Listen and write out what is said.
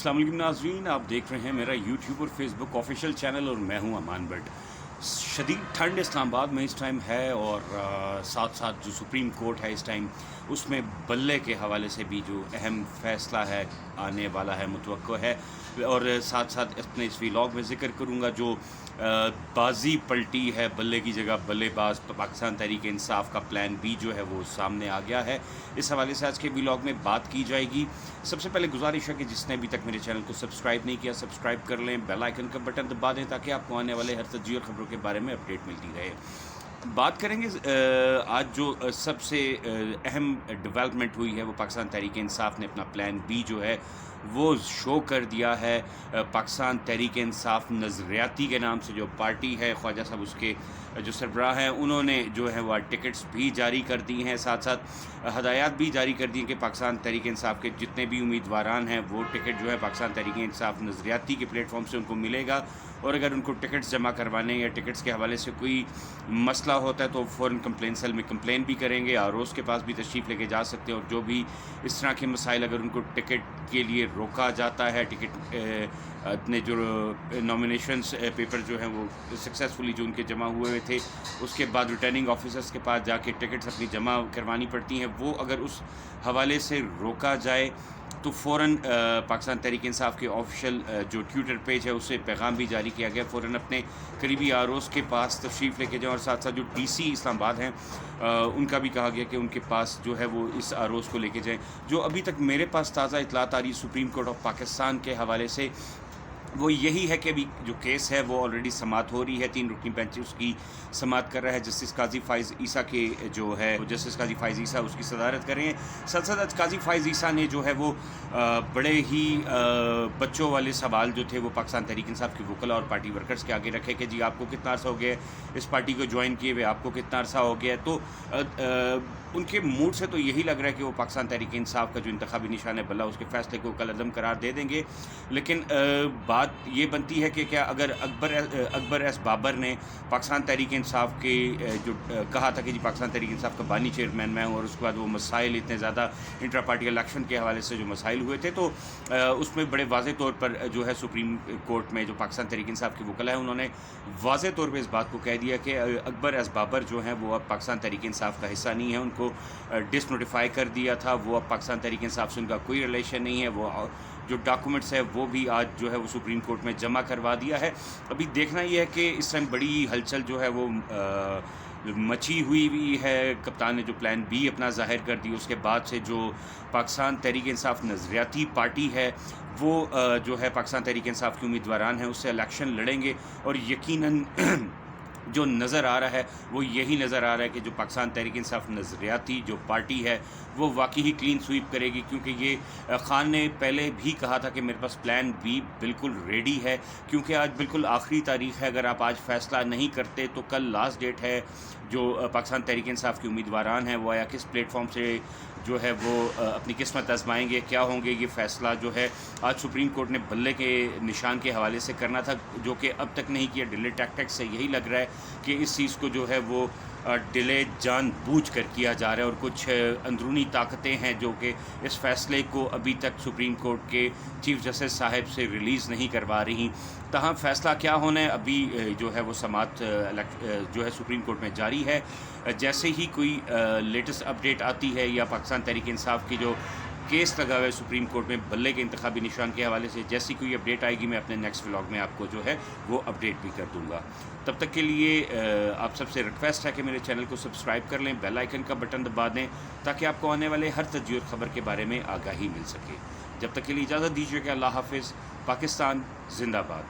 السلام علیکم ناظرین، آپ دیکھ رہے ہیں میرا یوٹیوب اور فیس بک آفیشیل چینل اور میں ہوں امان بٹ۔ شدید ٹھنڈ اسلام آباد میں اس ٹائم ہے اور ساتھ ساتھ جو سپریم کورٹ ہے اس ٹائم اس میں بلے کے حوالے سے بھی جو اہم فیصلہ ہے آنے والا ہے، متوقع ہے، اور ساتھ ساتھ اپنے اس ویلاگ میں ذکر کروں گا جو بازی پلٹی ہے، بلے کی جگہ بلے باز پاکستان تحریک انصاف کا پلان بی جو ہے وہ سامنے آ گیا ہے۔ اس حوالے سے آج کے ویلاگ میں بات کی جائے گی۔ سب سے پہلے گزارش ہے کہ جس نے ابھی تک میرے چینل کو سبسکرائب نہیں کیا سبسکرائب کر لیں، بیل آئیکن کا بٹن دبا دیں تاکہ آپ کو آنے والے ہر تجزیے اور خبروں کے بارے میں اپڈیٹ ملتی رہے۔ بات کریں گے آج جو سب سے اہم ڈیولپمنٹ ہوئی ہے وہ پاکستان تحریک انصاف نے اپنا پلان بی جو ہے وہ شو کر دیا ہے۔ پاکستان تحریک انصاف نظریاتی کے نام سے جو پارٹی ہے، خواجہ صاحب اس کے جو سربراہ ہیں، انہوں نے جو ہے وہ ٹکٹس بھی جاری کر دی ہیں، ساتھ ساتھ ہدایات بھی جاری کر دی ہیں کہ پاکستان تحریک انصاف کے جتنے بھی امیدواران ہیں وہ ٹکٹ جو ہے پاکستان تحریک انصاف نظریاتی کے پلیٹ فارم سے ان کو ملے گا، اور اگر ان کو ٹکٹس جمع کروانے یا ٹکٹس کے حوالے سے کوئی مسئلہ ہوتا ہے تو فوراً کمپلین سیل میں کمپلین بھی کریں گے، اور اس کے پاس بھی تشریف لے کے جا سکتے ہیں، اور جو بھی اس طرح کے مسائل اگر ان کو ٹکٹ کے لیے روکا جاتا ہے، ٹکٹ اپنے جو نامینیشنز پیپر جو ہیں وہ سکسیزفلی جو ان کے جمع ہوئے تھے اس کے بعد ریٹرننگ آفیسرز کے پاس جا کے ٹکٹس اپنی جمع کروانی پڑتی ہیں، وہ اگر اس حوالے سے روکا جائے تو فوراً پاکستان تحریک انصاف کے آفیشیل جو ٹویٹر پیج ہے اس سے پیغام بھی جاری کیا گیا، فوراً اپنے قریبی آروز کے پاس تشریف لے کے جائیں، اور ساتھ ساتھ جو ڈی سی اسلام آباد ہیں ان کا بھی کہا گیا کہ ان کے پاس جو ہے وہ اس آروز کو لے کے جائیں۔ جو ابھی تک میرے پاس تازہ اطلاعات آ رہی سپریم کورٹ آف پاکستان کے حوالے سے وہ یہی ہے کہ ابھی جو کیس ہے وہ آلریڈی سماعت ہو رہی ہے، 3 رکنی بینچ اس کی سماعت کر رہا ہے، جسٹس قاضی فائز عیسیٰ کے جو ہے جسٹس قاضی فائز عیسیٰ اس کی صدارت کر رہے ہیں۔ ساتھ ساتھ قاضی فائز عیسیٰ نے جو ہے وہ بڑے ہی بچوں والے سوال جو تھے وہ پاکستان تحریک انصاف کے وکلا اور پارٹی ورکرز کے آگے رکھے کہ جی آپ کو کتنا عرصہ ہو گیا ہے اس پارٹی کو جوائن کیے ہوئے، آپ کو کتنا عرصہ ہو گیا ہے، تو ان کے موڈ سے تو یہی لگ رہا ہے کہ وہ پاکستان تحریک انصاف کا جو انتخابی نشان ہے بلہ اس کے فیصلے کو کالعدم قرار دے دیں گے، لیکن بات یہ بنتی ہے کہ کیا اگر اکبر ایس بابر نے پاکستان تحریک انصاف کے جو کہا تھا کہ جی پاکستان تحریک انصاف کا بانی چیئرمین میں ہوں، اور اس کے بعد وہ مسائل اتنے زیادہ انٹرا پارٹی الیکشن کے حوالے سے جو مسائل ہوئے تھے تو اس میں بڑے واضح طور پر جو ہے سپریم کورٹ میں جو پاکستان تحریک انصاف کے وکلا ہیں انہوں نے واضح طور پہ اس بات کو کہہ دیا کہ اکبر ایس بابر جو ہیں وہ اب پاکستان تحریک انصاف کا حصہ نہیں ہے، ان کو ڈس نوٹیفائی کر دیا تھا، وہ اب پاکستان تحریک انصاف سے ان کا کوئی ریلیشن نہیں ہے، وہ جو ڈاکومنٹس ہے وہ بھی آج جو ہے وہ سپریم کورٹ میں جمع کروا دیا ہے۔ ابھی دیکھنا یہ ہے کہ اس ٹائم بڑی ہلچل جو ہے وہ مچی ہوئی بھی ہے۔ کپتان نے جو پلان بی اپنا ظاہر کر دی، اس کے بعد سے جو پاکستان تحریک انصاف نظریاتی پارٹی ہے وہ جو ہے پاکستان تحریک انصاف کے امیدواران ہیں اس سے الیکشن لڑیں گے، اور یقیناً جو نظر آ رہا ہے وہ یہی نظر آ رہا ہے کہ جو پاکستان تحریک انصاف نظریاتی جو پارٹی ہے وہ واقعی ہی کلین سویپ کرے گی، کیونکہ یہ خان نے پہلے بھی کہا تھا کہ میرے پاس پلان بی بالکل ریڈی ہے، کیونکہ آج بالکل آخری تاریخ ہے، اگر آپ آج فیصلہ نہیں کرتے تو کل لاسٹ ڈیٹ ہے۔ جو پاکستان تحریک انصاف کے امیدواران ہیں وہ آیا کس پلیٹ فارم سے جو ہے وہ اپنی قسمت آزمائیں گے، کیا ہوں گے، یہ فیصلہ جو ہے آج سپریم کورٹ نے بلے کے نشان کے حوالے سے کرنا تھا، جو کہ اب تک نہیں کیا۔ ڈیلے ٹیکٹکس سے یہی لگ رہا ہے کہ اس چیز کو جو ہے وہ ڈیلے جان بوجھ کر کیا جا رہا ہے، اور کچھ اندرونی طاقتیں ہیں جو کہ اس فیصلے کو ابھی تک سپریم کورٹ کے چیف جسٹس صاحب سے ریلیز نہیں کروا رہی۔ تاہم فیصلہ کیا ہونا ہے ابھی جو ہے وہ سماعت جو ہے سپریم کورٹ میں جاری ہے۔ جیسے ہی کوئی لیٹسٹ اپڈیٹ آتی ہے یا پاکستان تحریک انصاف کی جو کیس لگا ہوا ہے سپریم کورٹ میں بلے کے انتخابی نشان کے حوالے سے، جیسی کوئی اپڈیٹ آئے گی میں اپنے نیکسٹ ولاگ میں آپ کو جو ہے وہ اپڈیٹ بھی کر دوں گا۔ تب تک کے لیے آپ سب سے ریکویسٹ ہے کہ میرے چینل کو سبسکرائب کر لیں، بیل آئیکن کا بٹن دبا دیں تاکہ آپ کو آنے والے ہر تجزیے اور خبر کے بارے میں آگاہی مل سکے۔ جب تک کے لیے اجازت دیجیے کہ اللہ حافظ، پاکستان زندہ باد۔